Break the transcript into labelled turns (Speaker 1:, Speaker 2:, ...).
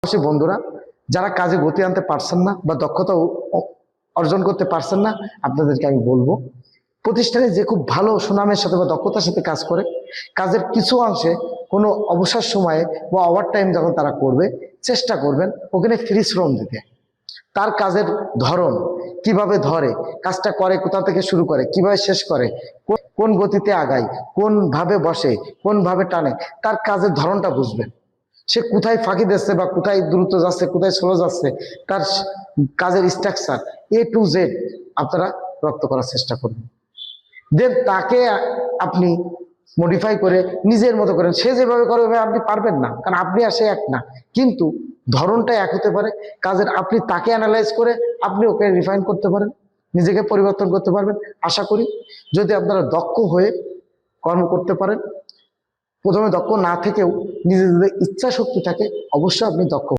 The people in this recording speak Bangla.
Speaker 1: অবশ্যই বন্ধুরা, যারা কাজে গতি আনতে পারছেন না বা দক্ষতা অর্জন করতে পারছেন না, আপনাদেরকে আমি বলবো, প্রতিষ্ঠানে যে খুব ভালো সুনামের সাথে বা দক্ষতার সাথে কাজ করে, কাজের কিছু অংশে কোনো অবসর সময়ে বা ওভার টাইম যখন তারা করবে, চেষ্টা করবেন ওখানে ফ্রি শ্রম দিতে। তার কাজের ধরন কিভাবে ধরে, কাজটা করে, কোথা থেকে শুরু করে, কিভাবে শেষ করে, কোন গতিতে আগায়, কোন ভাবে বসে, কোন ভাবে টানে, তার কাজের ধরনটা বুঝবেন। সে কোথায় ফাঁকি দিচ্ছে বা কোথায় দ্রুত যাচ্ছে, কোথায় স্লো যাচ্ছে, তার কাজের স্ট্রাকচার A to Z আপনারা রপ্ত করার চেষ্টা করবেন। দেন তাকে আপনি মডিফাই করে নিজের মতো করেন। সে যেভাবে করবে আপনি পারবেন না, কারণ আপনি আর সে এক না, কিন্তু ধরনটা এক হতে পারে। কাজের আপনি তাকে অ্যানালাইজ করে আপনি ওকে রিফাইন করতে পারেন, নিজেকে পরিবর্তন করতে পারবেন। আশা করি যদি আপনারা দক্ষ হয়ে কর্ম করতে পারেন, প্রথমে দক্ষ না থেকেও নিজেদের ইচ্ছা শক্তি থাকে, অবশ্যই আপনি দক্ষ